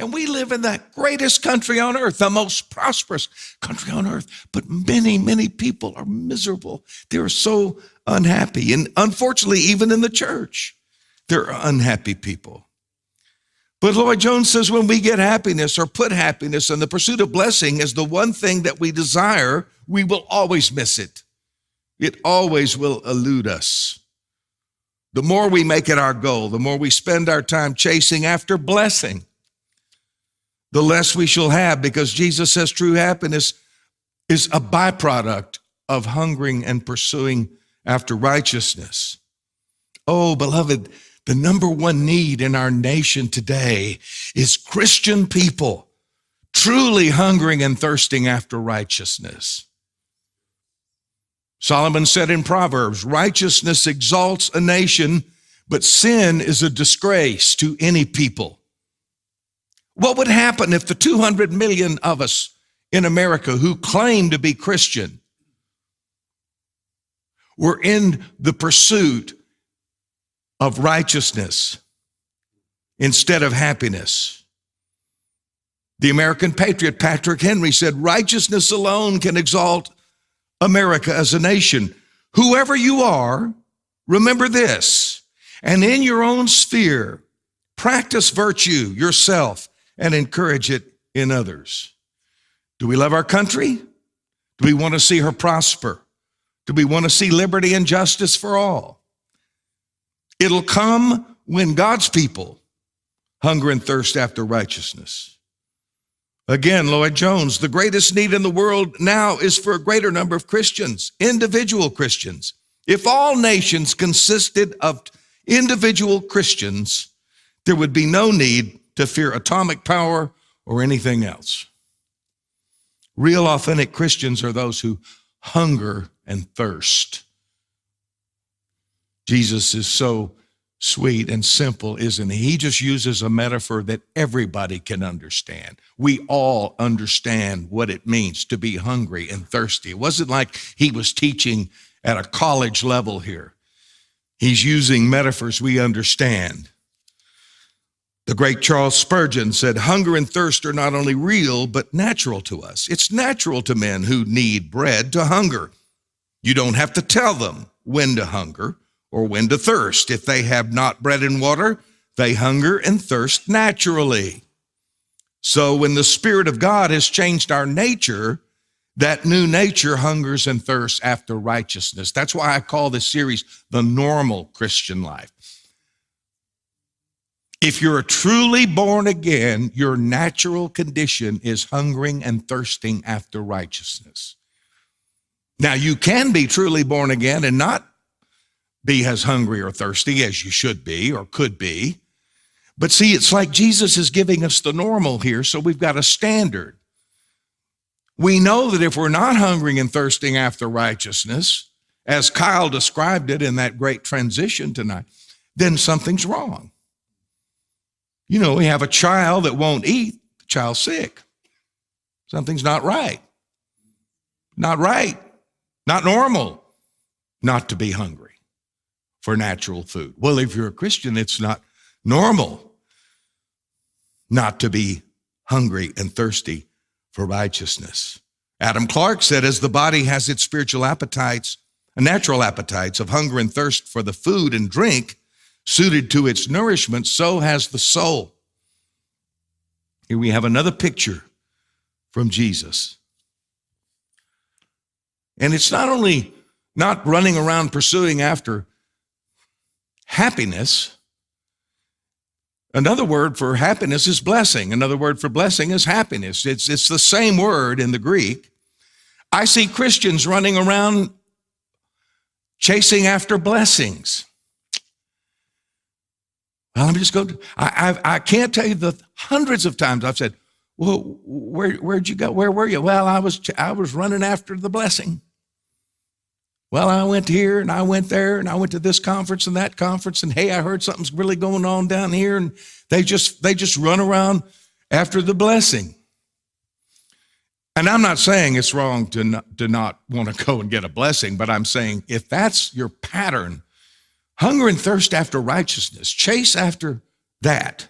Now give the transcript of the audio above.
And we live in the greatest country on earth, the most prosperous country on earth. But many, many people are miserable. They're so unhappy. And unfortunately, even in the church, there are unhappy people. But Lloyd Jones says when we get happiness or put happiness and the pursuit of blessing as the one thing that we desire, we will always miss it. It always will elude us. The more we make it our goal, the more we spend our time chasing after blessing, the less we shall have, because Jesus says true happiness is a byproduct of hungering and pursuing after righteousness. Oh, beloved, the number one need in our nation today is Christian people truly hungering and thirsting after righteousness. Solomon said in Proverbs, righteousness exalts a nation, but sin is a disgrace to any people. What would happen if the 200 million of us in America who claim to be Christian were in the pursuit of righteousness instead of happiness? The American patriot Patrick Henry said, righteousness alone can exalt America as a nation. Whoever you are, remember this, and in your own sphere, practice virtue yourself and encourage it in others. Do we love our country? Do we want to see her prosper? Do we want to see liberty and justice for all? It'll come when God's people hunger and thirst after righteousness. Again, Lloyd Jones, the greatest need in the world now is for a greater number of Christians, individual Christians. If all nations consisted of individual Christians, there would be no need to fear atomic power or anything else. Real, authentic Christians are those who hunger and thirst. Jesus is so sweet and simple, isn't he? He just uses a metaphor that everybody can understand. We all understand what it means to be hungry and thirsty. It wasn't like he was teaching at a college level here. He's using metaphors we understand. The great Charlespurgeon said, hunger and thirst are not only real, but natural to us. It's natural to men who need bread to hunger. You don't have to tell them when to hunger or when to thirst. If they have not bread and water, they hunger and thirst naturally. So when the Spirit of God has changed our nature, that new nature hungers and thirsts after righteousness. That's why I call this series The Normal Christian Life. If you're truly born again, your natural condition is hungering and thirsting after righteousness. Now, you can be truly born again and not be as hungry or thirsty as you should be or could be. But see, it's like Jesus is giving us the normal here, so we've got a standard. We know that if we're not hungering and thirsting after righteousness, as Kyle described it in that great transition tonight, then something's wrong. You know, we have a child that won't eat, the child's sick. Something's not right. Not right. Not normal not to be hungry for natural food. Well, if you're a Christian, it's not normal not to be hungry and thirsty for righteousness. Adam Clarke said, as the body has its spiritual appetites, natural appetites of hunger and thirst for the food and drink suited to its nourishment, so has the soul. Here we have another picture from Jesus. And it's not only not running around pursuing after happiness. Another word for happiness is blessing. Another word for blessing is happiness. It's the same word in the Greek. I see Christians running around chasing after blessings. Well, let me just go. I can't tell you the hundreds of times I've said, well, where'd you go? Where were you? Well, I was running after the blessing. Well, I went here and I went there and I went to this conference and that conference, and hey, I heard something's really going on down here, and they just run around after the blessing. And I'm not saying it's wrong to not want to go and get a blessing, but I'm saying if that's your pattern, hunger and thirst after righteousness, chase after that.